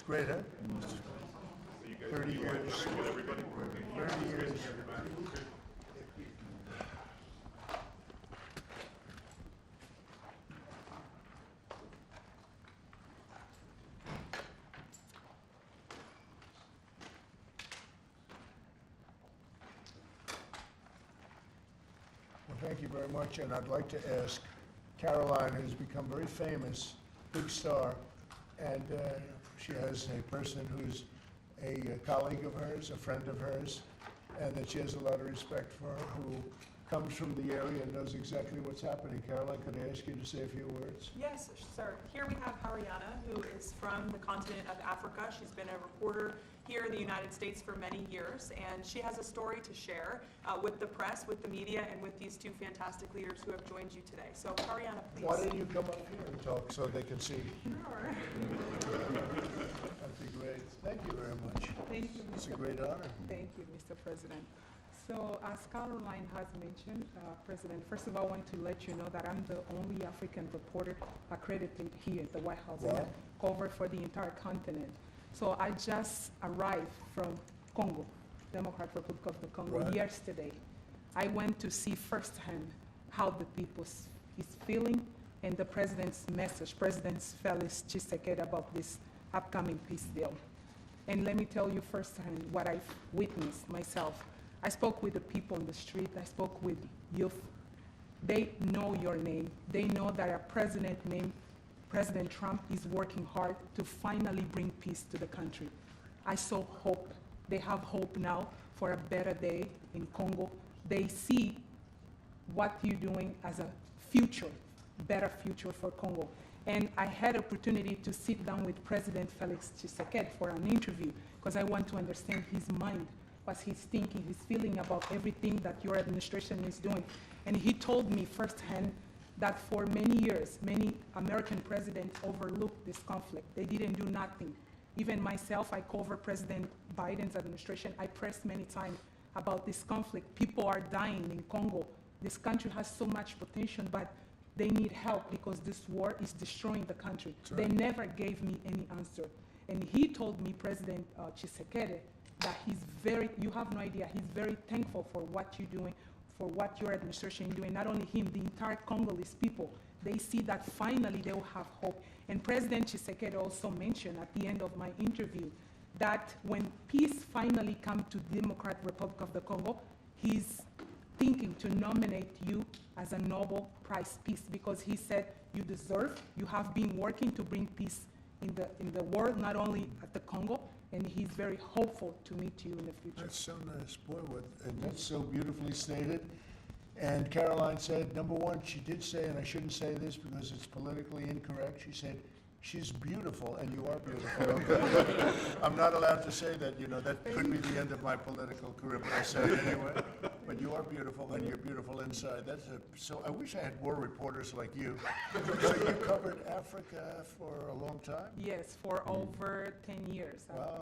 great, huh? 30 years. 30 years. Well, thank you very much, and I'd like to ask Caroline, who's become very famous, big star, and she has a person who's a colleague of hers, a friend of hers, and that she has a lot of respect for, who comes from the area and knows exactly what's happening. Caroline, could I ask you to say a few words? Yes, sir. Here we have Haryana, who is from the continent of Africa. She's been a reporter here in the United States for many years, and she has a story to share with the press, with the media, and with these two fantastic leaders who have joined you today. So, Haryana, please. Why don't you come up here and talk so they can see? Sure. That'd be great. Thank you very much. Thank you, It's a Mr. great honor. Thank you, Mr. President. So, as Caroline has mentioned, President, first of all, I want to let you know that I'm the only African reporter accredited here at the White House. Wow. And I cover for the entire continent. So I just arrived from Congo, Democratic Republic of the Congo, Right. yesterday. I went to see firsthand how the people is feeling and the president's message, President Felix Tshisekedi, about this upcoming peace deal. And let me tell you firsthand what I've witnessed myself. I spoke with the people on the street. I spoke with youth. They know your name. They know that a president named President Trump is working hard to finally bring peace to the country. I saw hope. They have hope now for a better day in Congo. They see what you're doing as a future, better future for Congo. And I had opportunity to sit down with President Felix Tshisekedi for an interview because I want to understand his mind, what he's thinking, his feeling about everything that your administration is doing. And he told me firsthand that for many years, many American presidents overlooked this conflict. They didn't do nothing. Even myself, I cover President Biden's administration. I pressed many times about this conflict. People are dying in Congo. This country has so much potential, but they need help because this war is destroying the country. Right. They never gave me any answer. And he told me, President Tshisekedi, that you have no idea, he's very thankful for what you're doing, for what your administration is doing. Not only him, the entire Congolese people, they see that finally they will have hope. And President Tshisekedi also mentioned at the end of my interview that when peace finally comes to the Democratic Republic of the Congo, he's thinking to nominate you as a Nobel Prize Peace because he said you deserve, you have been working to bring peace in the world, not only at the Congo, and he's very hopeful to meet you in the future. That's so nice, boy, and that's so beautifully stated. And Caroline said, number one, she did say, and I shouldn't say this because it's politically incorrect, she said, she's beautiful, and you are beautiful. I'm not allowed to say that, that could be the end of my political career, but I said it anyway. But you are beautiful, and you're beautiful inside. So I wish I had more reporters like you. So you covered Africa for a long time? Yes, for over 10 years. Wow.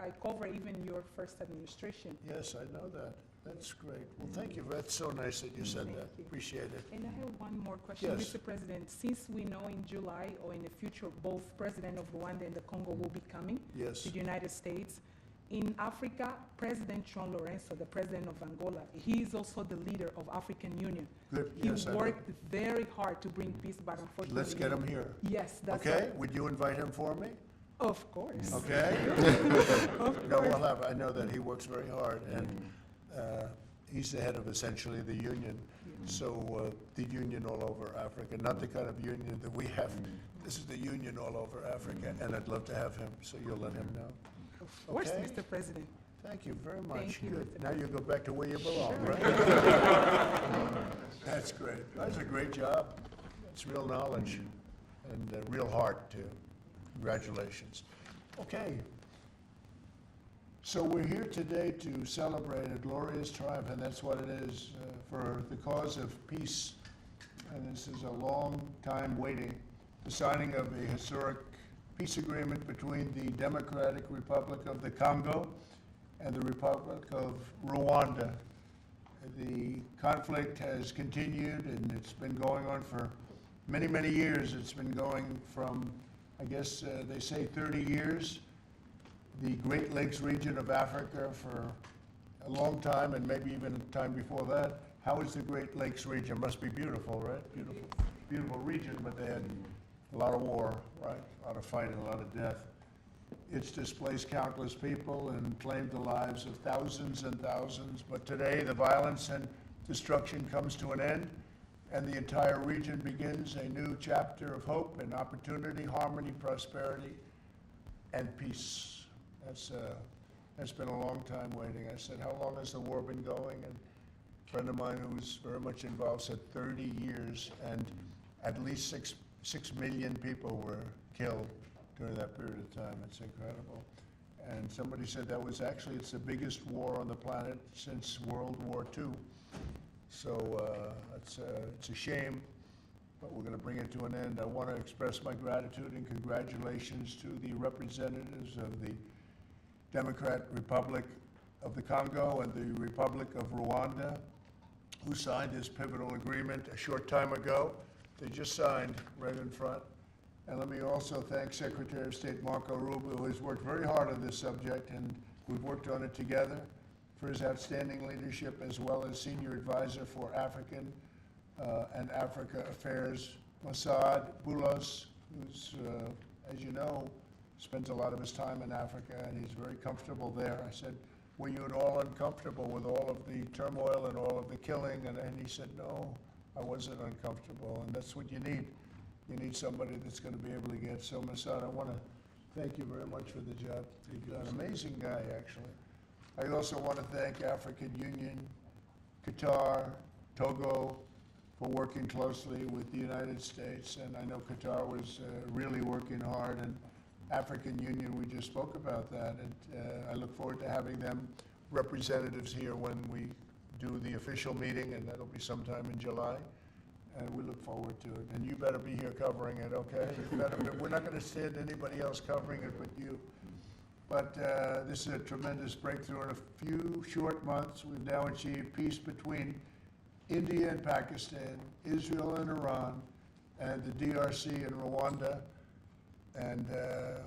I cover even your first administration. Yes, I know that. That's great. Well, thank you. That's so nice that you said Thank that. you. Appreciate it. And I have one more question, Yes. Mr. President. Since we know in July or in the future, both President of Rwanda and the Congo will be coming Yes. to the United States. In Africa, President João Lourenço, the president of Angola, he is also the leader of African Union. Good. He Yes, I know. worked very hard to bring peace, but unfortunately. Let's get him here. Yes, that's Okay? right. Would you invite him for me? Of course. Okay? Of No, course. we'll have, I know that he works very hard, and he's the head of essentially the union. So the union all over Africa, not the kind of union that we have. This is the union all over Africa, and I'd love to have him, so you'll let him know. Of course, Okay. Mr. President. Thank you very much. Thank you, Good. Mr. Now you go back to where you belong, Sure. right? That's great. That's a great job. It's real knowledge and real heart, too. Congratulations. Okay. So we're here today to celebrate a glorious triumph, and that's what it is, for the cause of peace. And this is a long time waiting, the signing of a historic peace agreement between the Democratic Republic of the Congo and the Republic of Rwanda. The conflict has continued, and it's been going on for many, many years. It's been going from I guess they say 30 years. The Great Lakes region of Africa for a long time, and maybe even time before that. How is the Great Lakes region? Must be beautiful, right? Beautiful, beautiful region, but they had a lot of war, right? A lot of fighting, a lot of death. It's displaced countless people and claimed the lives of thousands and thousands. But today, the violence and destruction comes to an end, and the entire region begins a new chapter of hope and opportunity, harmony, prosperity, and peace. That's been a long time waiting. I said, how long has the war been going? And a friend of mine who was very much involved said 30 years, and at least 6 million people were killed during that period of time. It's incredible. And somebody said that was actually, it's the biggest war on the planet since World War II. So it's a shame, but we're going to bring it to an end. I want to express my gratitude and congratulations to the representatives of the Democratic Republic of the Congo and the Republic of Rwanda, who signed this pivotal agreement a short time ago. They just signed right in front. And let me also thank Secretary of State Marco Rubio, who has worked very hard on this subject, and we've worked on it together, for his outstanding leadership, as well as Senior Advisor for African and Africa Affairs, Mossad Boulos, who's, as you know, spends a lot of his time in Africa, and he's very comfortable there. I said, were you at all uncomfortable with all of the turmoil and all of the killing? And he said, no, I wasn't uncomfortable, and that's what you need. You need somebody that's going to be able to get. So, Mossad, I want to thank you very much for the job. You're an amazing guy, actually. I also want to thank African Union, Qatar, Togo, for working closely with the United States. And I know Qatar was really working hard, and African Union, we just spoke about that. And I look forward to having them representatives here when we do the official meeting, and that'll be sometime in July. And we look forward to it. And you better be here covering it, okay? We're not going to send anybody else covering it but you. But this is a tremendous breakthrough. In a few short months, we've now achieved peace between India and Pakistan, Israel and Iran, and the DRC and Rwanda, and a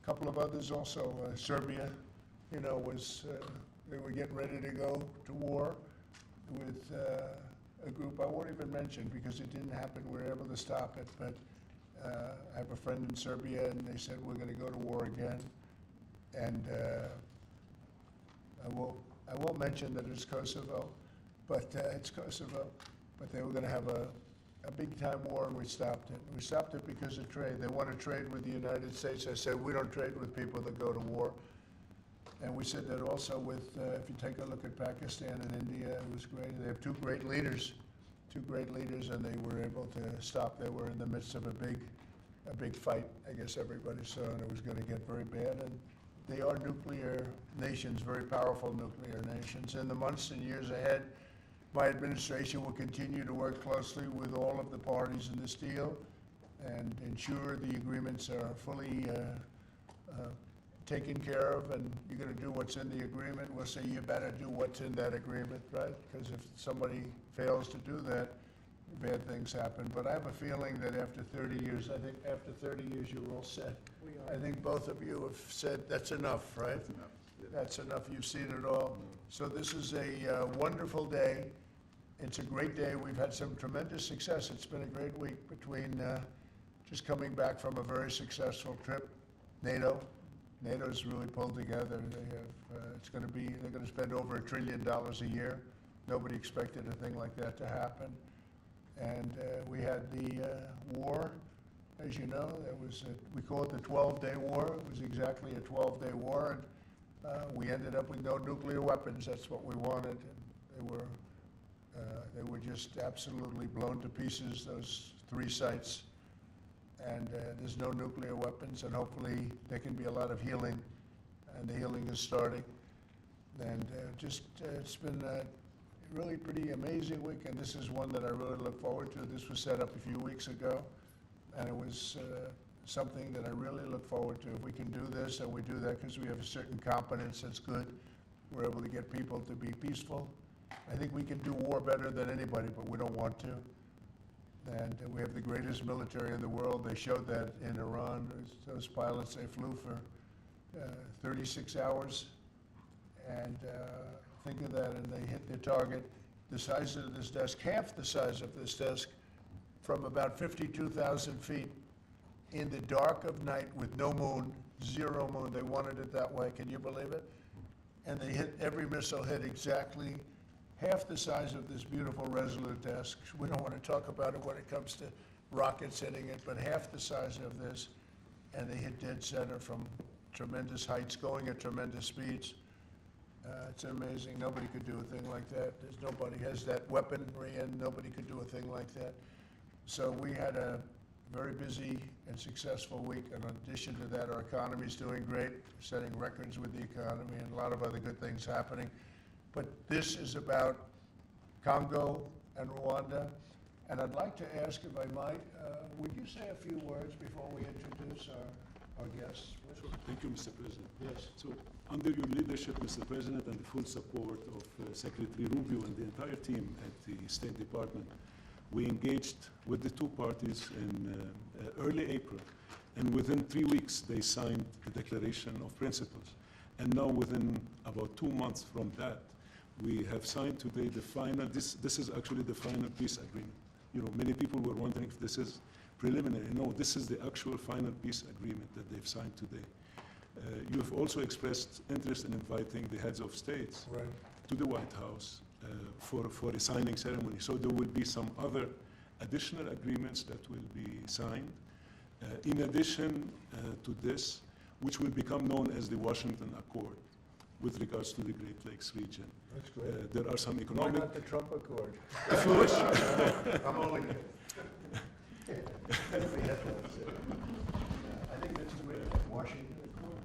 couple of others also. Serbia, you know, they were getting ready to go to war with a group I won't even mention because it didn't happen. We were able to stop it, but I have a friend in Serbia, and they said we're going to go to war again. And I won't mention that it's Kosovo, but it's Kosovo. But they were going to have a big time war, and we stopped it. We stopped it because of trade. They want to trade with the United States. I said we don't trade with people that go to war. And we said that also with, if you take a look at Pakistan and India, it was great. They have two great leaders, and they were able to stop. They were in the midst of a big fight, I guess everybody saw, and it was going to get very bad. And they are nuclear nations, very powerful nuclear nations. In the months and years ahead, my administration will continue to work closely with all of the parties in this deal and ensure the agreements are fully taken care of, and you're going to do what's in the agreement. We'll say you better do what's in that agreement, right? Because if somebody fails to do that, bad things happen. But I have a feeling that after 30 years, I think after 30 years you're all set. I think both of you have said that's enough, right? That's enough. That's enough. You've seen it all. So this is a wonderful day. It's a great day. We've had some tremendous success. It's been a great week between just coming back from a very successful trip. NATO's really pulled together. They have, they're going to spend over $1 trillion a year. Nobody expected a thing like that to happen. And we had the war, as you know. We call it the 12-day war. It was exactly a 12-day war. And we ended up with no nuclear weapons. That's what we wanted. And they were just absolutely blown to pieces, those 3 sites. And there's no nuclear weapons, and hopefully there can be a lot of healing, and the healing is starting. And it's been a really pretty amazing week, and this is one that I really look forward to. This was set up a few weeks ago, and it was something that I really look forward to. If we can do this, and we do that because we have a certain competence that's good, we're able to get people to be peaceful. I think we can do war better than anybody, but we don't want to. And we have the greatest military in the world. They showed that in Iran. Those pilots, they flew for 36 hours. And think of that, and they hit their target. The size of this desk, half the size of this desk, from about 52,000 feet in the dark of night with no moon, zero moon. They wanted it that way. Can you believe it? And they hit, every missile hit exactly half the size of this beautiful Resolute desk. We don't want to talk about it when it comes to rockets hitting it, but half the size of this. And they hit dead center from tremendous heights, going at tremendous speeds. It's amazing. Nobody could do a thing like that. Nobody has that weaponry, and nobody could do a thing like that. So we had a very busy and successful week. And in addition to that, our economy's doing great, setting records with the economy, and a lot of other good things happening. But this is about Congo and Rwanda. And I'd like to ask, if I might, would you say a few words before we introduce our guests? Sure. Thank you, Mr. President. Yes. So, under your leadership, Mr. President, and the full support of Secretary Rubio and the entire team at the State Department, we engaged with the two parties in early April. And within 3 weeks, they signed the Declaration of Principles. And now, within about 2 months from that, we have signed today the final, this is actually the final peace agreement. You know, many people were wondering if this is preliminary. No, this is the actual final peace agreement that they've signed today. You have also expressed interest in inviting the heads of states Right. to the White House for a signing ceremony. So there will be some other additional agreements that will be signed. In addition to this, which will become known as the Washington Accord with regards to the Great Lakes region. That's great. There are some Why economic... not the Trump Accord? If you wish. I'm only kidding. I think that's the way Washington Accord.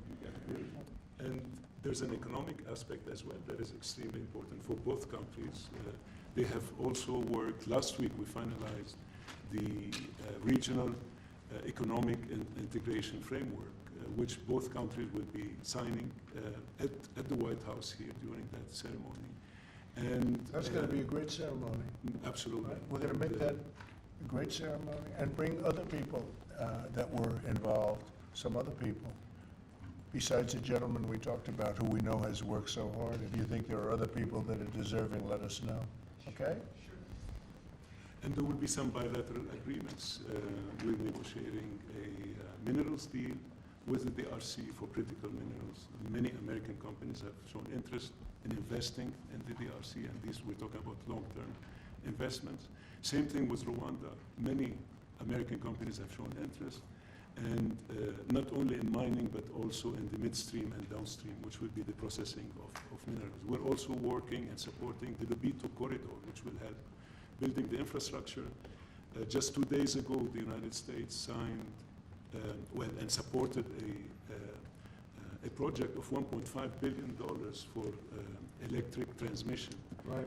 Beautiful. And there's an economic aspect as well that is extremely important for both countries. They have also worked, last week we finalized the regional economic integration framework, which both countries will be signing at the White House here during that ceremony. And That's going to be a great ceremony. absolutely. We're going to make that a great ceremony and bring other people that were involved, some other people, besides the gentleman we talked about who we know has worked so hard. If you think there are other people that are deserving, let us know. Okay? And there will be some bilateral agreements. We're negotiating a minerals deal with the DRC for critical minerals. Many American companies have shown interest in investing in the DRC, and these we're talking about long-term investments. Same thing with Rwanda. Many American companies have shown interest, and not only in mining, but also in the midstream and downstream, which will be the processing of minerals. We're also working and supporting the Lobito corridor, which will help building the infrastructure. Just 2 days ago, the United States signed and supported a project of $1.5 billion for electric transmission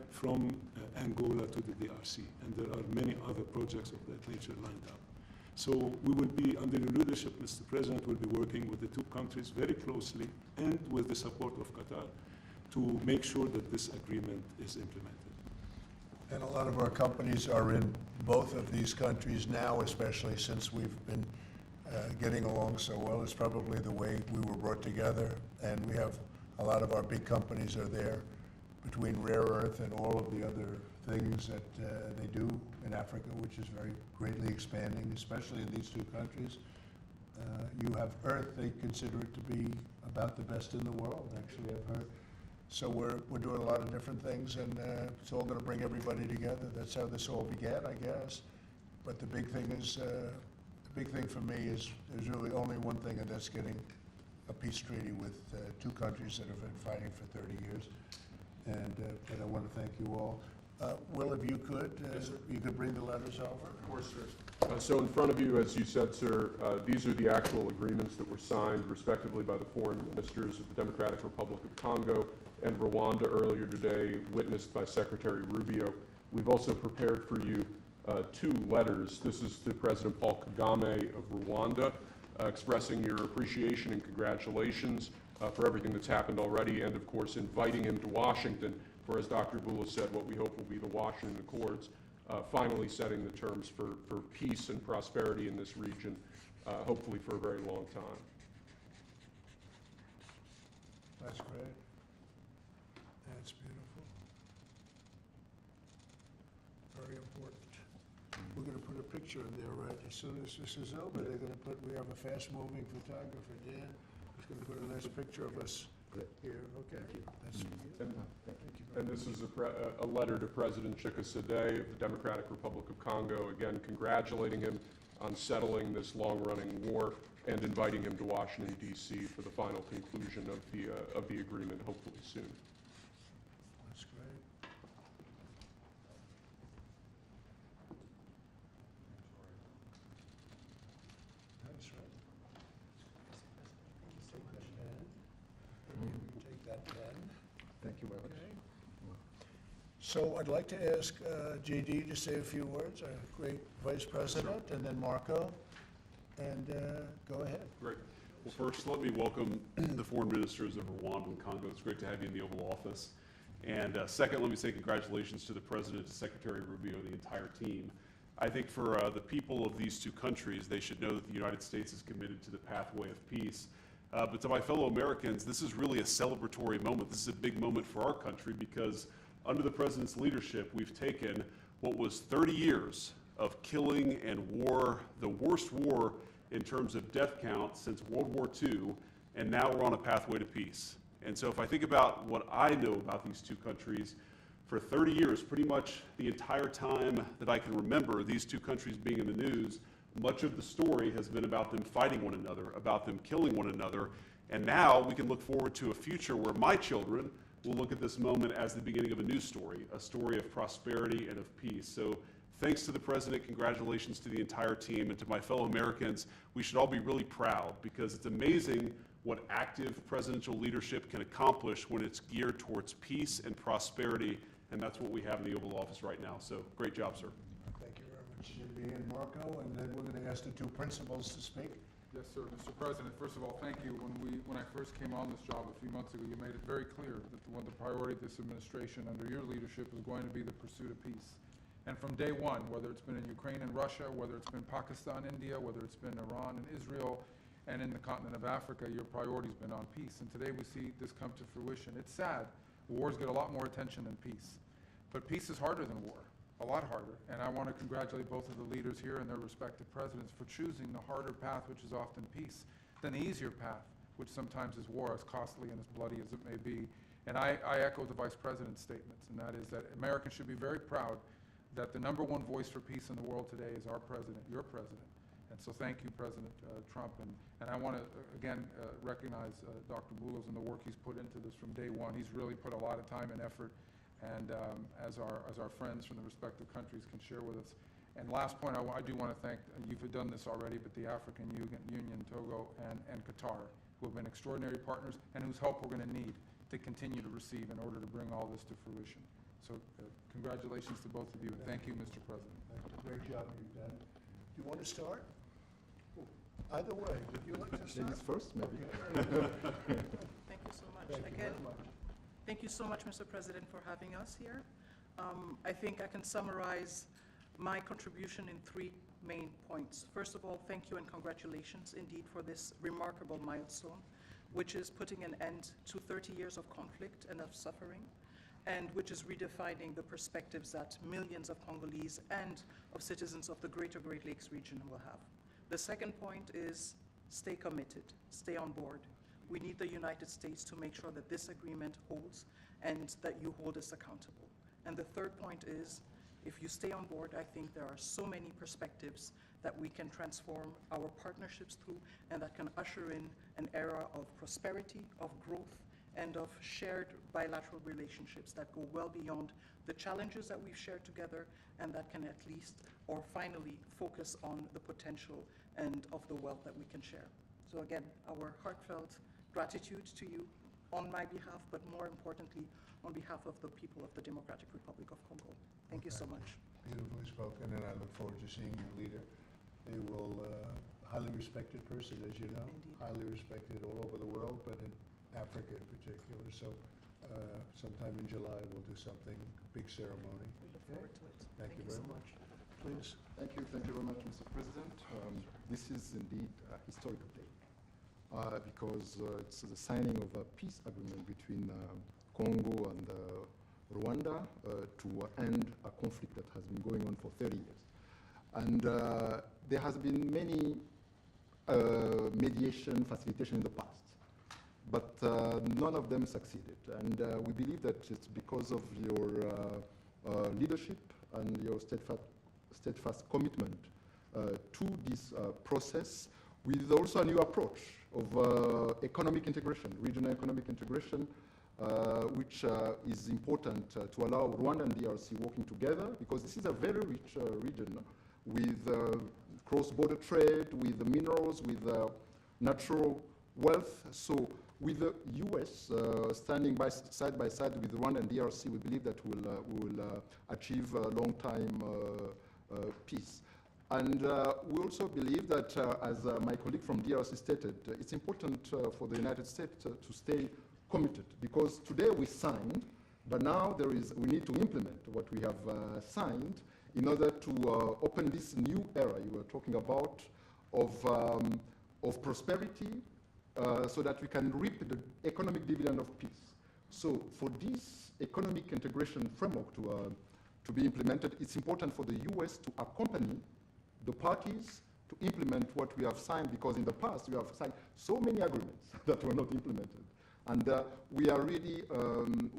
from Angola to the DRC. And there are many other projects of that nature lined up. So we will be, under your leadership, Mr. President, we'll be working with the two countries very closely and with the support of Qatar to make sure that this agreement is implemented. And a lot of our companies are in both of these countries now, especially since we've been getting along so well. It's probably the way we were brought together, and we have a lot of our big companies are there between rare earth and all of the other things that they do in Africa, which is very greatly expanding, especially in these two countries. You have earth, they consider it to be about the best in the world, actually, I've heard. So we're doing a lot of different things, and it's all going to bring everybody together. That's how this all began, I guess. But the big thing is, the big thing for me is there's really only one thing, and that's getting a peace treaty with two countries that have been fighting for 30 years. And I want to thank you all. Will, if you could, you could bring the letters over. Of course, sir. So in front of you, as you said, sir, these are the actual agreements that were signed respectively by the foreign ministers of the Democratic Republic of Congo and Rwanda earlier today, witnessed by Secretary Rubio. We've also prepared for you two letters. This is to President Paul Kagame of Rwanda, expressing your appreciation and congratulations for everything that's happened already, and of course inviting him to Washington for, as Dr. Bula said, what we hope will be the Washington Accords. finally setting the terms for peace and prosperity in this region, hopefully for a very long time. That's great. That's beautiful. Very important. We're gonna put a picture in there, right? As soon as this is over, they're gonna put, we have a fast-moving photographer, Dan. He's gonna put a nice picture of us here, okay? That's And, Thank you very and this is a letter to President Chikisade of the Democratic Republic of Congo, again congratulating him on settling this long-running war and inviting him to Washington, D.C. for the final conclusion of the agreement, hopefully soon. That's great. That's right. Take that pen. Take that pen. Thank you very much. Okay. So I'd like to ask JD to say a few words, our great Vice President, and then Marco, and go ahead. Great. Well, first, let me welcome the foreign ministers of Rwanda and Congo. It's great to have you in the Oval Office. And second, let me say congratulations to the President, to Secretary Rubio, and the entire team. I think for the people of these two countries, they should know that the United States is committed to the pathway of peace. But to my fellow Americans, this is really a celebratory moment. This is a big moment for our country because under the President's leadership, we've taken what was 30 years of killing and war, the worst war in terms of death count since World War II, and now we're on a pathway to peace. And so if I think about what I know about these two countries, for 30 years, pretty much the entire time that I can remember these two countries being in the news, much of the story has been about them fighting one another, about them killing one another, and now we can look forward to a future where my children will look at this moment as the beginning of a new story, a story of prosperity and of peace. So thanks to the President, congratulations to the entire team, and to my fellow Americans, we should all be really proud because it's amazing what active presidential leadership can accomplish when it's geared towards peace and prosperity, and that's what we have in the Oval Office right now. So great job, sir. Thank you very much, JD and Marco, and then we're gonna ask the two principals to speak. Yes, sir. Mr. President, first of all, thank you. When I first came on this job a few months ago, you made it very clear that one of the priority of this administration under your leadership is going to be the pursuit of peace. And from day one, whether it's been in Ukraine and Russia, whether it's been Pakistan, India, whether it's been Iran and Israel, and in the continent of Africa, your priority's been on peace. And today we see this come to fruition. It's sad. Wars get a lot more attention than peace. But peace is harder than war, a lot harder. And I want to congratulate both of the leaders here and their respective presidents for choosing the harder path, which is often peace, than the easier path, which sometimes is war, as costly and as bloody as it may be. And I echo the Vice President's statements, and that is that Americans should be very proud that the #1 voice for peace in the world today is our president, your president. And so thank you, President Trump. And I want to, again, recognize Dr. Boulos and the work he's put into this from day one. He's really put a lot of time and effort, and as our friends from the respective countries can share with us. And last point, I do want to thank, you've done this already, but the African Union, Togo, and Qatar, who have been extraordinary partners and whose help we're going to need to continue to receive in order to bring all this to fruition. So congratulations to both of you, and thank you, Mr. President. Great job you've done. Do you want to start? Either way, would you like to start? Ladies first, maybe. Thank you so much. Thank you Again, very much. thank you so much, Mr. President, for having us here. I think I can summarize my contribution in 3 main points. First of all, thank you and congratulations indeed for this remarkable milestone, which is putting an end to 30 years of conflict and of suffering, and which is redefining the perspectives that millions of Congolese and of citizens of the greater Great Lakes region will have. The second point is stay committed, stay on board. We need the United States to make sure that this agreement holds and that you hold us accountable. And the third point is, if you stay on board, I think there are so many perspectives that we can transform our partnerships through and that can usher in an era of prosperity, of growth, and of shared bilateral relationships that go well beyond the challenges that we've shared together, and that can at least, or finally, focus on the potential and of the wealth that we can share. So again, our heartfelt gratitude to you on my behalf, but more importantly, on behalf of the people of the Democratic Republic of Congo. Thank you so much. Beautifully spoken, and I look forward to seeing you leader. They will, highly respected person, as you know, Indeed. highly respected all over the world, but in Africa in particular. So Sometime in July, we'll do something, big ceremony. We look forward to it. Thank you very so much. Please. Thank you very much, Mr. President. This is indeed a historical day because it's the signing of a peace agreement between Congo and Rwanda to end a conflict that has been going on for 30 years. And there has been many mediation, facilitation in the past, but none of them succeeded. And we believe that it's because of your leadership and your steadfast commitment to this process, with also a new approach of economic integration, regional economic integration, which is important to allow Rwanda and DRC working together, because this is a very rich region with cross-border trade, with minerals, with natural wealth. So with the U.S. Standing side by side with Rwanda and DRC, we believe that we will achieve a long-time peace. And we also believe that, as my colleague from DRC stated, it's important for the United States to stay committed, because today we signed, but now we need to implement what we have signed in order to open this new era you were talking about of prosperity, so that we can reap the economic dividend of peace. So for this economic integration framework to be implemented, it's important for the U.S. to accompany the parties to implement what we have signed, because in the past we have signed so many agreements that were not implemented. And we are really,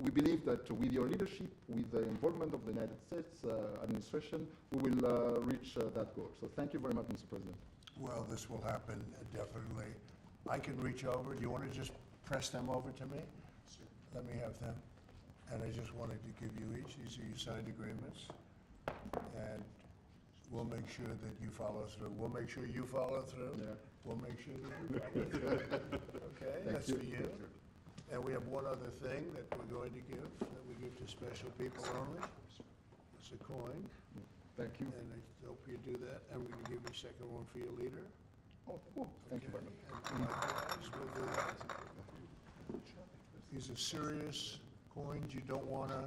we believe that with your leadership, with the involvement of the United States administration, we will reach that goal. So thank you very much, Mr. President. Well, this will happen, definitely. I can reach over. Do you want to just press them over to me? Let me have them. And I just wanted to give you each. These are your signed agreements. And we'll make sure that you follow through. We'll make sure you follow through. Yeah. We'll make sure that you follow through. Okay, that's for you. And we have one other thing that we're going to give, that we give to special people only. It's a coin. Thank you. And I hope you do that. And we're going to give you a second one for your leader. Oh, thank you very much. And likewise, we'll do that. These are serious coins. You don't want to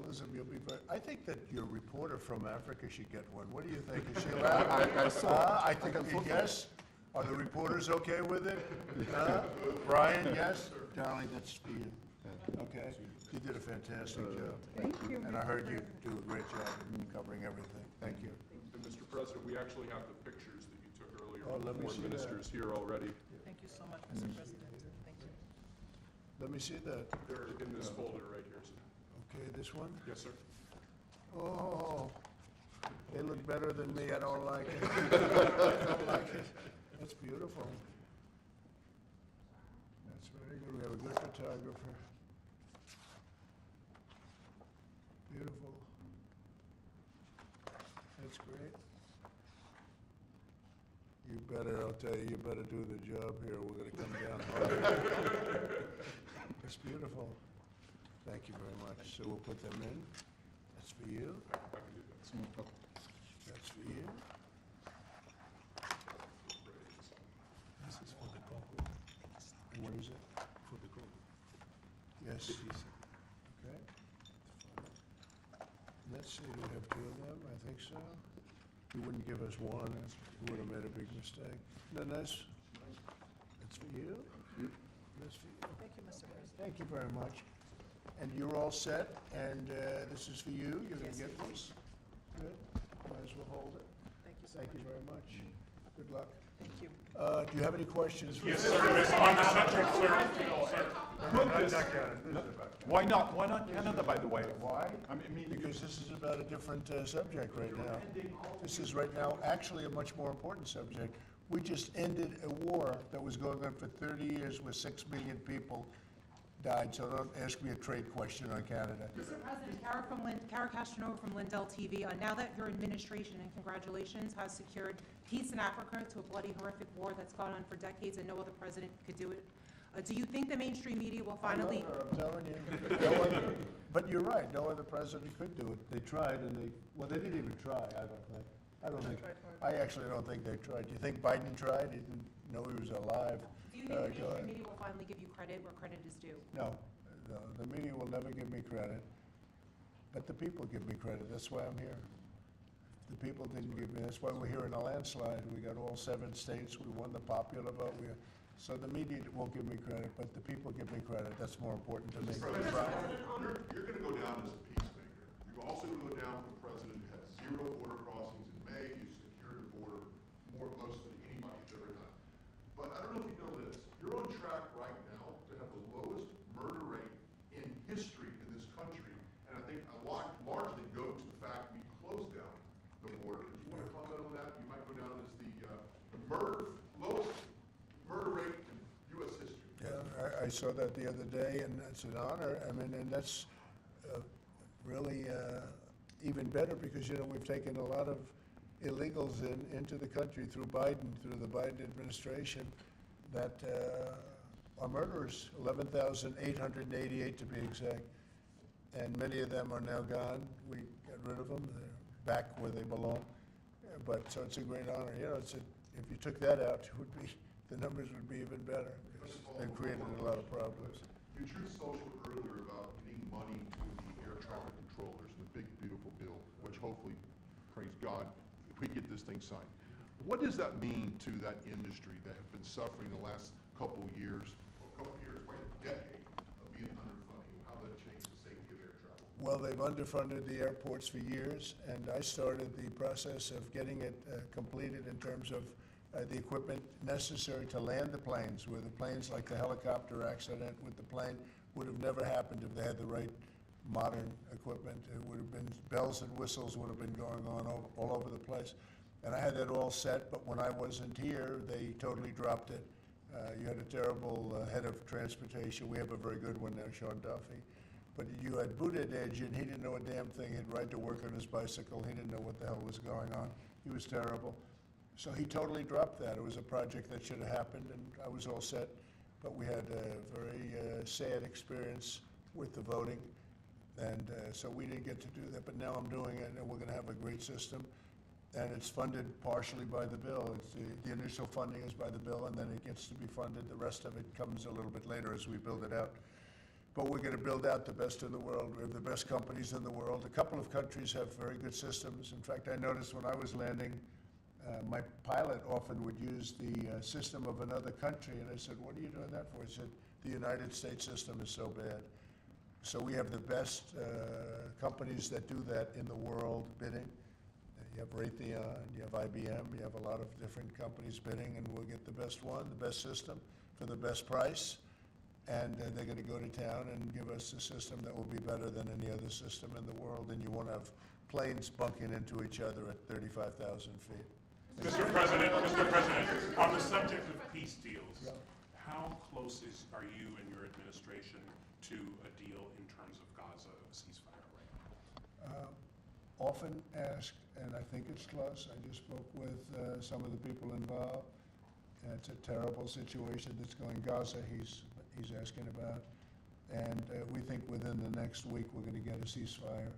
lose them. You'll be very, I think that your reporter from Africa should get one. What do you think? Is she allowed? I saw. I think, yes. Are the reporters okay with it? Brian, yes? Darling, that's for you. Okay? You did a fantastic job. Thank you. And I heard you do a great job in covering everything. Thank you. And Mr. President, we actually have the pictures that you took earlier Oh, with let the me foreign see that. ministers here already. Thank you so much, Mr. President. Thank you. Let me see that. They're in this folder right here, sir. Okay, this one? Yes, sir. Oh, they look better than me. I don't like it. I don't like it. That's beautiful. That's very good. We have a good photographer. Beautiful. That's great. You better, I'll tell you, you better do the job here. We're gonna come down hard. It's beautiful. Thank you very much. So we'll put them in. That's for you. I can do that. That's for you. This is for the Congo. And what is it? For the Congo. Yes. Okay. Let's see, we have two of them, I think so. You wouldn't give us one, you would have made a big mistake. No, that's for you. That's for you. Thank you, Mr. President. Thank you very much. And you're all set, and this is for you. You're going to Yes, get this. Good. Might as well hold it. Thank you so Thank you much. very much. Good luck. Thank you. Do you have any questions? Yes, sir. On the subject, sir. Why not? Why not Canada, by the way? Why? I mean, Because this is about a different subject right now. This is right now actually a much more important subject. We just ended a war that was going on for 30 years where 6 million people died, so don't ask me a trade question on Canada. Mr. President, Kara Castronova from Lindell TV. Now that your administration, and congratulations, has secured peace in Africa to a bloody, horrific war that's gone on for decades and no other president could do it, do you think the mainstream media will finally... I'm telling you. No other, but you're right, no other president could do it. They tried and they didn't even try, I don't think. I actually don't think they tried. Do you think Biden tried? He didn't know he was alive. Do you think the Go mainstream ahead. media will finally give you credit where credit is due? No, The media will never give me credit, but the people give me credit. That's why I'm here. The people didn't give me, that's why we're here in a landslide. We got all 7 states, we won the popular vote. So the media won't give me credit, but the people give me credit. That's more important to me. President, you're going to go down as a peacemaker. You're also going to go down with the president who had 0 border crossings in May. You secured the border more close than anybody's ever done. But I don't know if you know this. You're on track right now to have the lowest murder rate in history in this country. And I think a lot largely goes to the fact we closed down the border. If you want to comment on that, you might go down as the lowest murder rate in U.S. history. Yeah, I saw that the other day, and it's an honor. I mean, and that's really even better because, we've taken a lot of illegals into the country through the Biden administration that are murderers, 11,888 to be exact. And many of them are now gone. We got rid of them. They're back where they belong. But so it's a great honor. If you took that out, the numbers would be even better. They've created a lot of problems. You drew social earlier about getting money to the air traffic controllers and the big, beautiful bill, which hopefully, praise God, we get this thing signed. What does that mean to that industry that have been suffering the last couple of years, quite a decade of being underfunding? How that changed the safety of air travel? Well, they've underfunded the airports for years, and I started the process of getting it completed in terms of the equipment necessary to land the planes, where the planes, like the helicopter accident with the plane, would have never happened if they had the right modern equipment. It would have been, bells and whistles would have been going on all over the place. And I had that all set, but when I wasn't here, they totally dropped it. You had a terrible head of transportation. We have a very good one now, Sean Duffy. But you had Buttigieg, and he didn't know a damn thing. He'd ride to work on his bicycle. He didn't know what the hell was going on. He was terrible. So he totally dropped that. It was a project that should have happened, and I was all set. But we had a very sad experience with the voting, and so we didn't get to do that. But now I'm doing it, and we're going to have a great system. And it's funded partially by the bill. The initial funding is by the bill, and then it gets to be funded. The rest of it comes a little bit later as we build it out. But we're going to build out the best in the world. We have the best companies in the world. A couple of countries have very good systems. In fact, I noticed when I was landing, my pilot often would use the system of another country, and I said, "What are you doing that for?" He said, "The United States system is so bad." So we have the best companies that do that in the world bidding. You have Raytheon, you have IBM, you have a lot of different companies bidding, and we'll get the best one, the best system, for the best price. And they're going to go to town and give us a system that will be better than any other system in the world. And you won't have planes bunking into each other at 35,000 feet. Mr. President, on the subject of peace deals, how close are you and your administration to a deal in terms of Gaza ceasefire right now? Often asked, and I think it's close. I just spoke with some of the people involved. It's a terrible situation that's going Gaza, he's asking about. And we think within the next week we're going to get a ceasefire.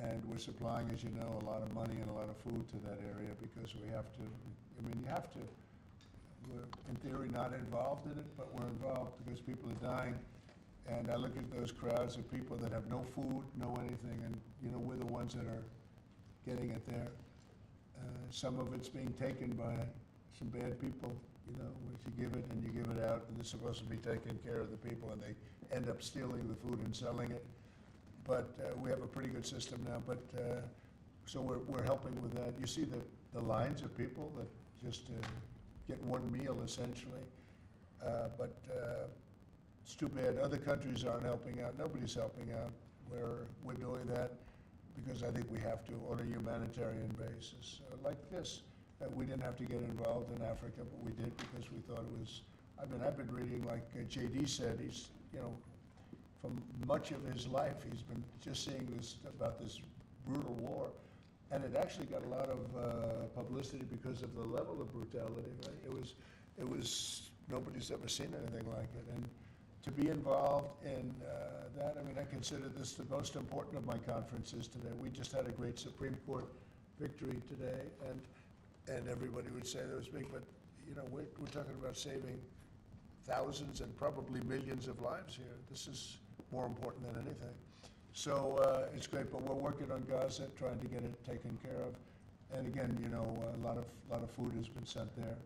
And we're supplying, as you know, a lot of money and a lot of food to that area because we have to, you have to. We're in theory not involved in it, but we're involved because people are dying. And I look at those crowds of people that have no food, no anything, and we're the ones that are getting it there. Some of it's being taken by some bad people, once you give it and you give it out, and they're supposed to be taking care of the people, and they end up stealing the food and selling it. But we have a pretty good system now, so we're helping with that. You see the lines of people that just get one meal, essentially. But it's too bad other countries aren't helping out. Nobody's helping out. We're doing that because I think we have to on a humanitarian basis. Like this, we didn't have to get involved in Africa, but we did because we thought it was, I've been reading, like J.D. said, he's, from much of his life, he's been just seeing about this brutal war. And it actually got a lot of publicity because of the level of brutality, right? It was, nobody's ever seen anything like it. And to be involved in that, I consider this the most important of my conferences today. We just had a great Supreme Court victory today, and everybody would say that was big, but we're talking about saving thousands and probably millions of lives here. This is more important than anything. So it's great, but we're working on Gaza, trying to get it taken care of. And again, you know, a lot of food has been sent there.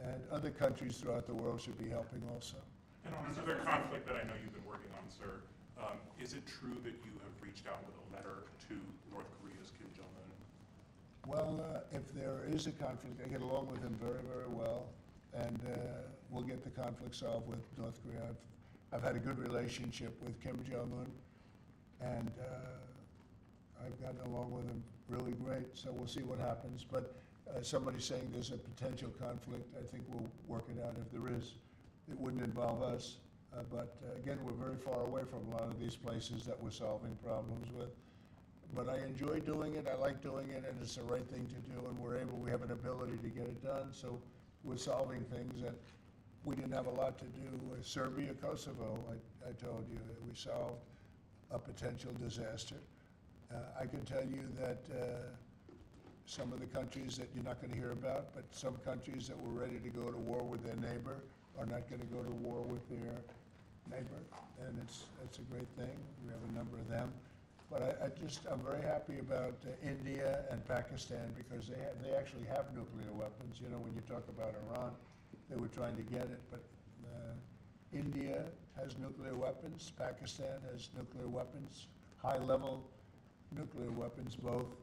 And other countries throughout the world should be helping also. And on another conflict that I know you've been working on, sir, is it true that you have reached out with a letter to North Korea's Kim Jong-un? Well, if there is a conflict, I get along with him very, very well, and we'll get the conflict solved with North Korea. I've had a good relationship with Kim Jong-un, and I've gotten along with him really great, so we'll see what happens. But somebody's saying there's a potential conflict. I think we'll work it out if there is. It wouldn't involve us. But again, we're very far away from a lot of these places that we're solving problems with. But I enjoy doing it, I like doing it, and it's the right thing to do, and we have an ability to get it done. So we're solving things that we didn't have a lot to do. Serbia, Kosovo, I told you, we solved a potential disaster. I can tell you that some of the countries that you're not going to hear about, but some countries that were ready to go to war with their neighbor are not going to go to war with their neighbor, and it's a great thing. We have a number of them. But I'm very happy about India and Pakistan because they actually have nuclear weapons. You know, when you talk about Iran, they were trying to get it, but India has nuclear weapons, Pakistan has nuclear weapons, high-level nuclear weapons both,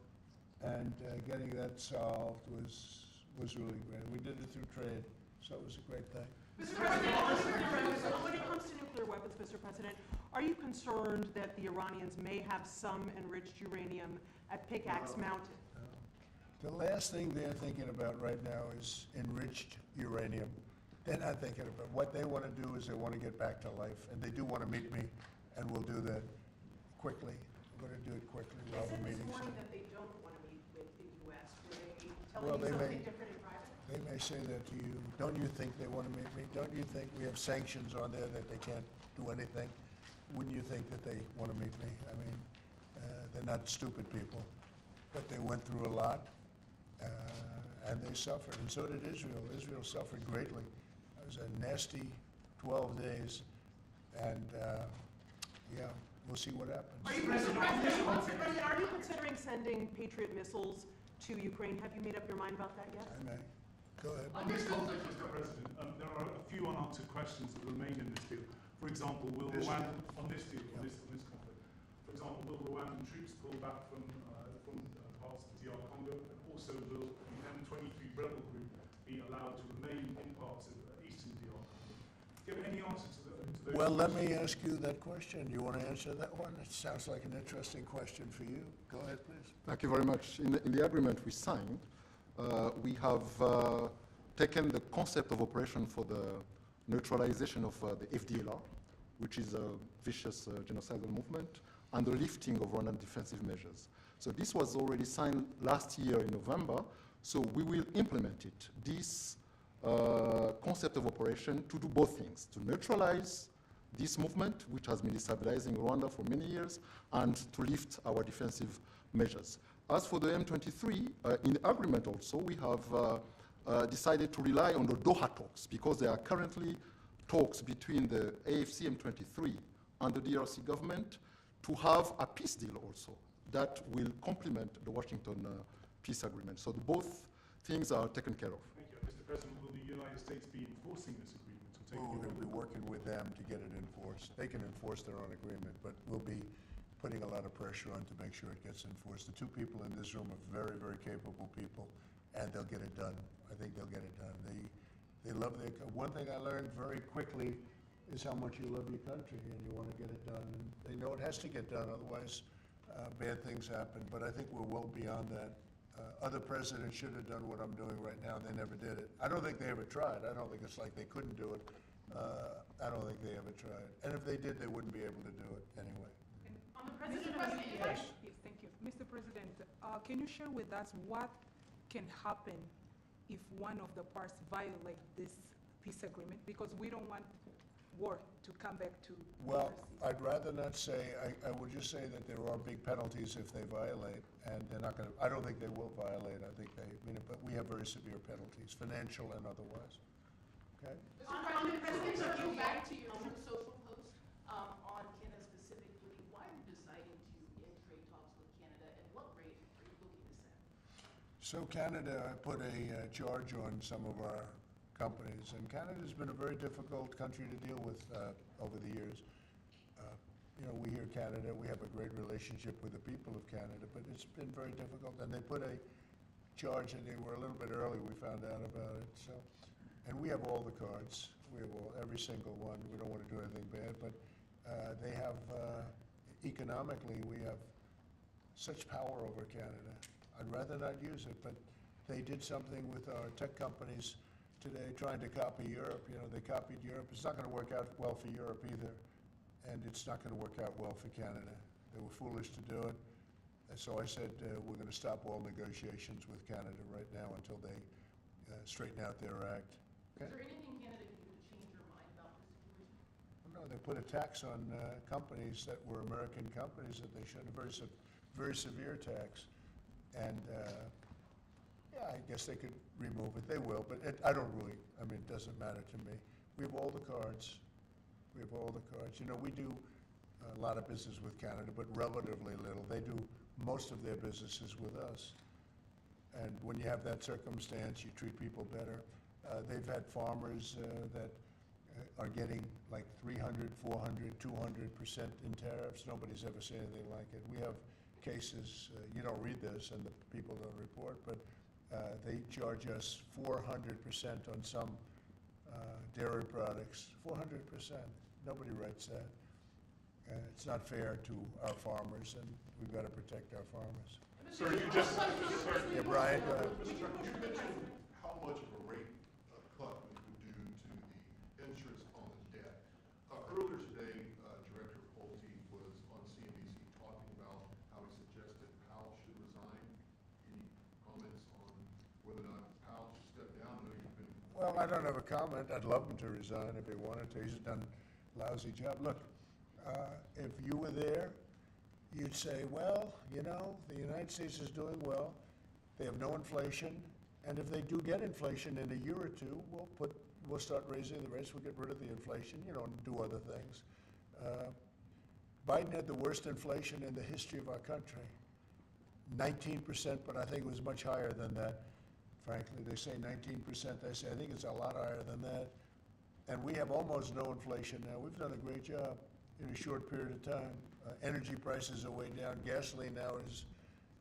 and getting that solved was really great. We did it through trade, so it was a great thing. Mr. President, when it comes to nuclear weapons, Mr. President, are you concerned that the Iranians may have some enriched uranium at Pickaxe Mountain? The last thing they're thinking about right now is enriched uranium. They're not thinking about what they want to do is they want to get back to life, and they do want to meet me, and we'll do that quickly. We're going to do it quickly. They We'll have said a this meeting morning soon. that they don't want to meet with the U.S. Were they Well, telling you they something may- different in private? They may say that to you. Don't you think they want to meet me? Don't you think we have sanctions on there that they can't do anything? Wouldn't you think that they want to meet me? I mean, they're not stupid people, but they went through a lot, and they suffered, and so did Israel. Israel suffered greatly. It was a nasty 12 days, and yeah, we'll see what happens. Are you, Mr. President, are you considering sending Patriot missiles to Ukraine? Have you made up your mind about that yet? I may. Go ahead. On this conflict, Mr. President, there are a few unanswered questions that remain in this deal. For example, will Rwanda, on this deal, on this conflict, for example, will Rwandan troops pull back from parts of DR Congo, and also will the M23 rebel group be allowed to remain in parts of eastern DR Congo? Give any answer to those Well, let me questions. ask you that question. You want to answer that one? It sounds like an interesting question for you. Go ahead, please. Thank you very much. In the agreement we signed, we have taken the concept of operation for the neutralization of the FDLR, which is a vicious genocidal movement, and the lifting of Rwandan defensive measures. So this was already signed last year in November, so we will implement it. This concept of operation to do both things, to neutralize this movement, which has been destabilizing Rwanda for many years, and to lift our defensive measures. As for the M23, in the agreement also, we have decided to rely on the Doha talks, because there are currently talks between the AFC M23 and the DRC government to have a peace deal also that will complement the Washington peace agreement. So both things are taken care of. Thank you. Mr. President, will the United States be enforcing this agreement? Or taking We're it going to be over? working with them to get it enforced. They can enforce their own agreement, but we'll be putting a lot of pressure on to make sure it gets enforced. The two people in this room are very, very capable people, and they'll get it done. I think they'll get it done. They love their, one thing I learned very quickly is how much you love your country and you want to get it done. And they know it has to get done, otherwise bad things happen. But I think we're well beyond that. Other presidents should have done what I'm doing right now. They never did it. I don't think they ever tried. I don't think it's like they couldn't do it. I don't think they ever tried. And if they did, they wouldn't be able to do it anyway. On the President, Yes, thank you. Mr. President, can you share with us what can happen if one of the parts violate this peace agreement? Because we don't want war to come back to Well, DRC. I'd rather not say, I would just say that there are big penalties if they violate, and they're not going to, I don't think they will violate, I think they mean it, but we have very severe penalties, financial and otherwise. Okay? On the President, to go back to your Truth Social post on Kenneth's So Canada put a charge on some of our companies, and Canada's been a very difficult country to deal with over the years. You know, we hear Canada, we have a great relationship with the people of Canada, but it's been very difficult. And they put a charge, and they were a little bit early, we found out about it. So, and we have all the cards. We have every single one. We don't want to do anything bad, but they have, economically, we have such power over Canada. I'd rather not use it, but they did something with our tech companies today, trying to copy Europe. You know, they copied Europe. It's not going to work out well for Europe either, and it's not going to work out well for Canada. They were foolish to do it. And so I said, we're going to stop all negotiations with Canada right now until they straighten out their act. Is there anything Canada can do to change your mind about this situation? No, they put a tax on companies that were American companies that they shouldn't, very severe tax. And yeah, I guess they could remove it. They will, but I don't really, I mean, it doesn't matter to me. We have all the cards. We have all the cards. You know, we do a lot of business with Canada, but relatively little. They do most of their businesses with us. And when you have that circumstance, you treat people better. They've had farmers that are getting like 300, 400, 200% in tariffs. Nobody's ever seen anything like it. We have cases, you don't read this and the people don't report, but they charge us 400% on some dairy products. 400%. Nobody writes that. It's not fair to our farmers, and we've got to protect our farmers. Sir, you just, sir, Yeah, Brian, go ahead. Mr. Trump, you mentioned how much of a rate cut we would do to the interest on the debt. Earlier today, Director Pulte was on CNBC talking about how he suggested Powell should resign. Any comments on whether or not Powell should step down? I know you've been. Well, I don't have a comment. I'd love him to resign if he wanted to. He's done a lousy job. Look, if you were there, you'd say, well, you know, the United States is doing well. They have no inflation. And if they do get inflation in a year or two, we'll start raising the rates. We'll get rid of the inflation, you know, and do other things. Biden had the worst inflation in the history of our country. 19%, but I think it was much higher than that. Frankly, they say 19%. I say, I think it's a lot higher than that. And we have almost no inflation now. We've done a great job in a short period of time. Energy prices are way down. Gasoline now is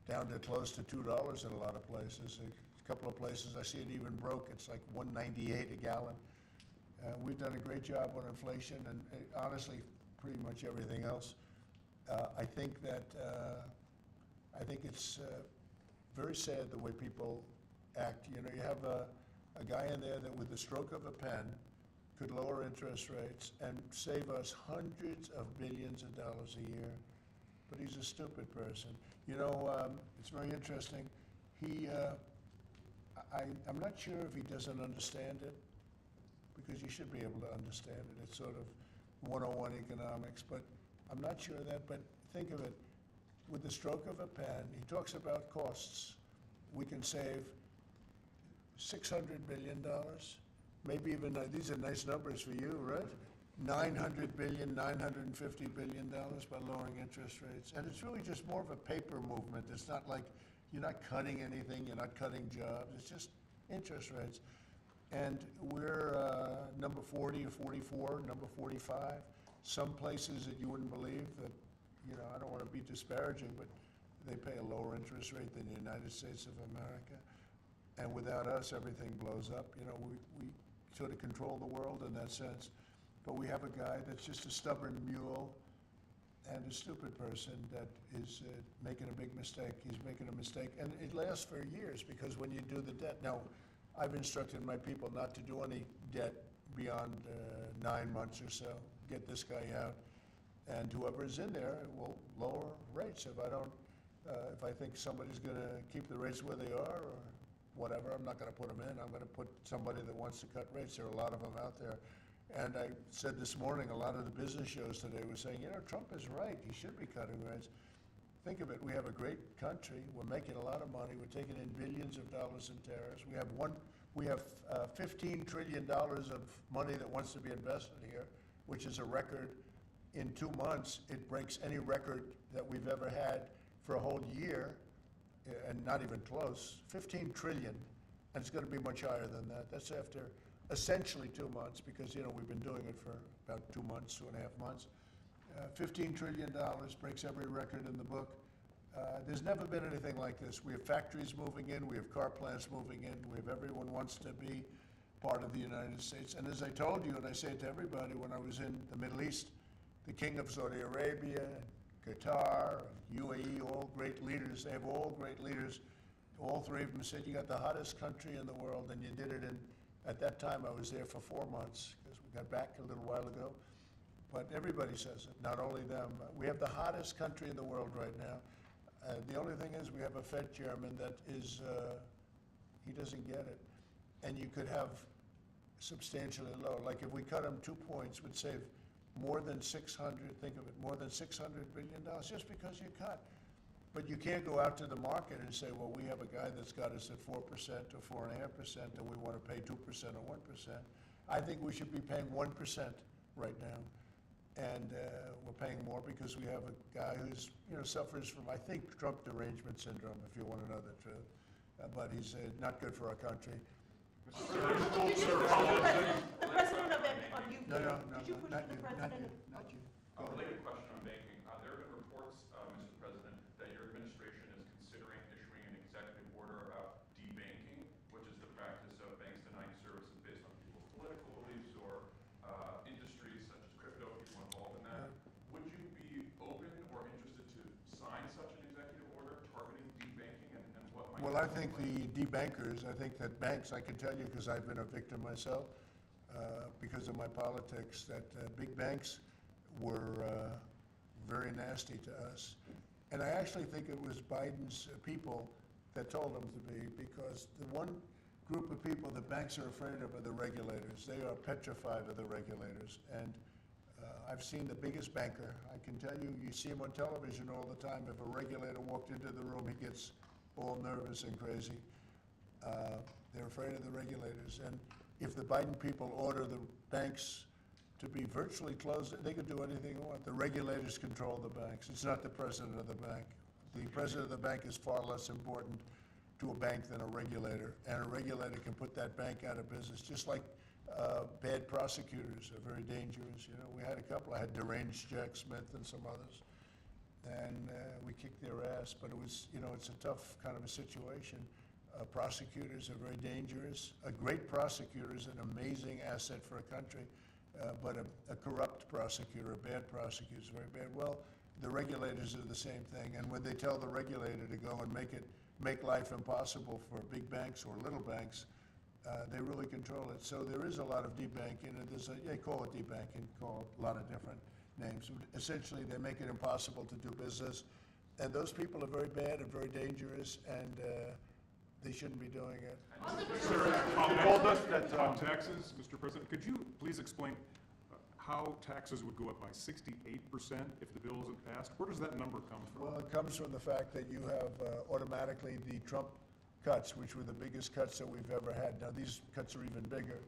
down to close to $2 in a lot of places. A couple of places I see it even broke. It's like $1.98 a gallon. We've done a great job on inflation and honestly, pretty much everything else. I think it's very sad the way people act. You know, you have a guy in there that with the stroke of a pen could lower interest rates and save us hundreds of billions of dollars a year. But he's a stupid person. You know, it's very interesting. I'm not sure if he doesn't understand it, because you should be able to understand it. It's sort of 101 economics, but I'm not sure of that. But think of it, with the stroke of a pen, he talks about costs. We can save $600 billion. Maybe even, these are nice numbers for you, right? $900 billion, $950 billion by lowering interest rates. And it's really just more of a paper movement. It's not like you're not cutting anything, you're not cutting jobs, it's just interest rates. And we're number 40 or 44, number 45. Some places that you wouldn't believe that, you know, I don't want to be disparaging, but they pay a lower interest rate than the United States of America. And without us, everything blows up. You know, we sort of control the world in that sense. But we have a guy that's just a stubborn mule and a stupid person that is making a big mistake. He's making a mistake. And it lasts for years because when you do the debt, now, I've instructed my people not to do any debt beyond 9 months or so. Get this guy out. And whoever is in there will lower rates. If I think somebody's going to keep the rates where they are or whatever, I'm not going to put them in. I'm going to put somebody that wants to cut rates. There are a lot of them out there. And I said this morning, a lot of the business shows today were saying, you know, Trump is right. He should be cutting rates. Think of it. We have a great country. We're making a lot of money. We're taking in billions of dollars in tariffs. We have $15 trillion of money that wants to be invested here, which is a record. In 2 months, it breaks any record that we've ever had for a whole year and not even close, 15 trillion, and it's gonna be much higher than that. That's after essentially 2 months, because, you know, we've been doing it for about 2 months, 2.5 months. $15 trillion breaks every record in the book. There's never been anything like this. We have factories moving in, we have car plants moving in, we have everyone wants to be part of the United States. And as I told you, and I say it to everybody, when I was in the Middle East, the King of Saudi Arabia, Qatar, UAE, all great leaders, they have all great leaders. All three of them said, you got the hottest country in the world, and you did it in, at that time I was there for 4 months, because we got back a little while ago. But everybody says it, not only them. We have the hottest country in the world right now. The only thing is, we have a Fed chairman that is, he doesn't get it. And you could have substantially lower. Like if we cut him 2 points, would save more than 600, think of it, more than $600 billion just because you cut. But you can't go out to the market and say, well, we have a guy that's got us at 4% or 4.5%, and we want to pay 2% or 1%. I think we should be paying 1% right now. And we're paying more because we have a guy who's, you know, suffers from, I think, Trump derangement syndrome, if you want to know the truth. But he's not good for our country. The president of you. No, Did you push not the you, president? not you. A related question on banking. There have been reports, Mr. President, that your administration is considering issuing an executive order about debanking, which is the practice of banks denying services based on people's political beliefs or industries such as crypto, people involved in that. Would you be open or interested to sign such an executive order targeting debanking, and what might? Well, I think the debankers, I think that banks, I can tell you because I've been a victim myself, because of my politics, that big banks were very nasty to us. And I actually think it was Biden's people that told them to be, because the one group of people that banks are afraid of are the regulators. They are petrified of the regulators. And I've seen the biggest banker. I can tell you, you see him on television all the time. If a regulator walked into the room, he gets all nervous and crazy. They're afraid of the regulators. And if the Biden people order the banks to be virtually closed, they can do anything they want. The regulators control the banks. It's not the president of the bank. The president of the bank is far less important to a bank than a regulator. And a regulator can put that bank out of business, just like bad prosecutors are very dangerous. You know, we had a couple. I had deranged Jack Smith and some others. And we kicked their ass, but it was, you know, it's a tough kind of a situation. Prosecutors are very dangerous. A great prosecutor is an amazing asset for a country, but a corrupt prosecutor, a bad prosecutor is very bad. Well, the regulators are the same thing, and when they tell the regulator to go and make life impossible for big banks or little banks, they really control it. So there is a lot of debanking, and they call it debanking, call it a lot of different names. Essentially, they make it impossible to do business, and those people are very bad and very dangerous, and they shouldn't be doing it. You told us that on taxes, Mr. President, could you please explain how taxes would go up by 68% if the bill isn't passed? Where does that number come from? Well, it comes from the fact that you have automatically the Trump cuts, which were the biggest cuts that we've ever had. Now, these cuts are even bigger,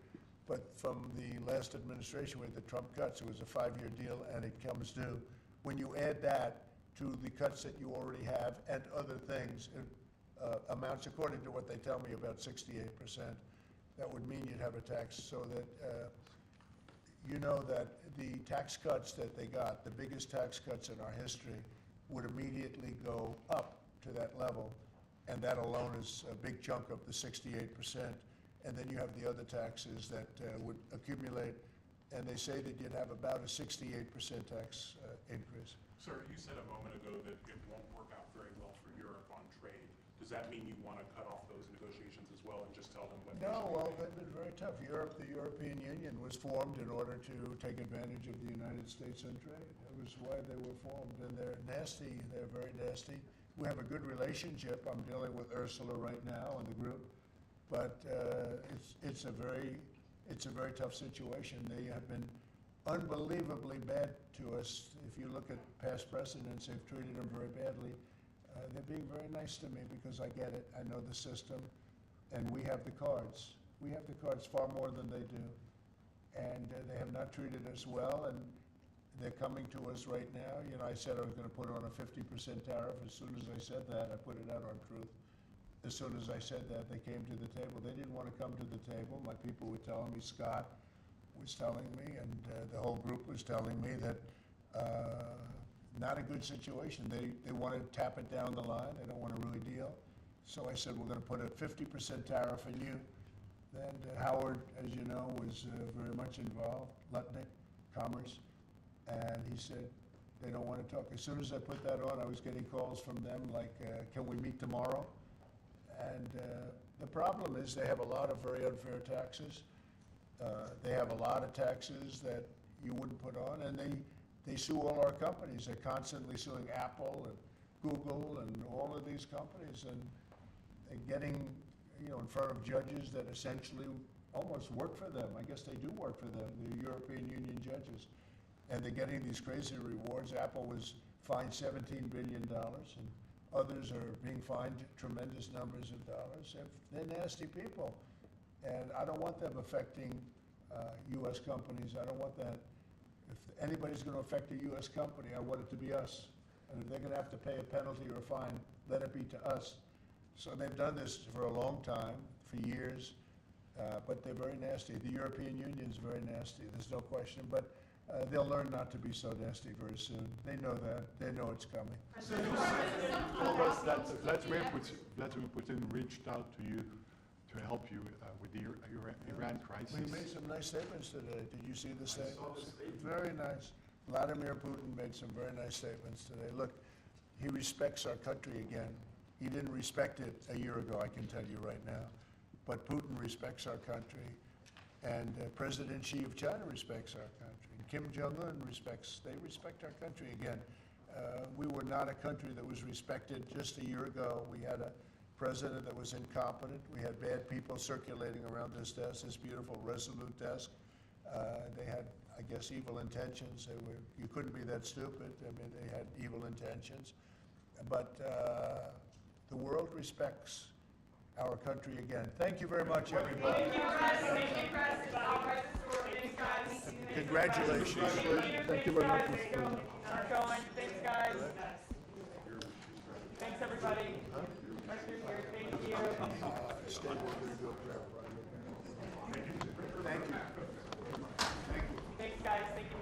but from the last administration with the Trump cuts, it was a 5-year deal, and it comes due. When you add that to the cuts that you already have and other things, it amounts, according to what they tell me, about 68%. That would mean you'd have a tax, so that you know that the tax cuts that they got, the biggest tax cuts in our history, would immediately go up to that level, and that alone is a big chunk of the 68%. And then you have the other taxes that would accumulate, and they say that you'd have about a 68% tax increase. Sir, you said a moment ago that it won't work out very well for Europe on trade. Does that mean you want to cut off those negotiations as well and just tell them what? No, well, they've been very tough. The European Union was formed in order to take advantage of the United States on trade. That was why they were formed, and they're nasty. They're very nasty. We have a good relationship. I'm dealing with Ursula right now and the group, but it's a very tough situation. They have been unbelievably bad to us. If you look at past presidents, they've treated them very badly. They're being very nice to me because I get it. I know the system, and we have the cards. We have the cards far more than they do, and they have not treated us well. And They're coming to us right now. You know, I said I was gonna put on a 50% tariff. As soon as I said that, I put it out on Truth. As soon as I said that, they came to the table. They didn't wanna come to the table. My people were telling me, Scott was telling me, and the whole group was telling me that, not a good situation. They wanna tap it down the line. They don't wanna really deal. So I said, we're gonna put a 50% tariff on you. And Howard, as you know, was very much involved, Lutnick, Commerce. And he said, they don't want to talk. As soon as I put that on, I was getting calls from them like, can we meet tomorrow? And the problem is they have a lot of very unfair taxes. They have a lot of taxes that you wouldn't put on, and they sue all our companies. They're constantly suing Apple and Google and all of these companies, and getting, you know, in front of judges that essentially almost work for them. I guess they do work for them, the European Union judges. And they're getting these crazy rewards. Apple was fined $17 billion, and others are being fined tremendous numbers of dollars. They're nasty people, and I don't want them affecting U.S. companies. I don't want that. If anybody's going to affect a U.S. company, I want it to be us. And if they're going to have to pay a penalty or a fine, let it be to us. So they've done this for a long time, for years, but they're very nasty. The European Union's very nasty, there's no question, but they'll learn not to be so nasty very soon. They know that. They know it's coming. So you told us that Vladimir Putin reached out to you to help you with the Iran crisis. He made some nice statements today. Did you see the statements? Very nice. Vladimir Putin made some very nice statements today. Look, he respects our country again. He didn't respect it a year ago, I can tell you right now. But Putin respects our country. And President Xi of China respects our country. Kim Jong-un they respect our country again. We were not a country that was respected just a year ago. We had a president that was incompetent. We had bad people circulating around this desk, this beautiful, resolute desk. They had, I guess, evil intentions. You couldn't be that stupid. I mean, they had evil intentions. But the world respects our country again. Thank you very much, everybody. Thank you, guys. Thank you, guys. Thanks, guys. Congratulations. Thank you very much. Keep going. Thanks, guys. Thanks, everybody. Nice to hear. Thank you. Thank you. Thanks, guys. Thank you.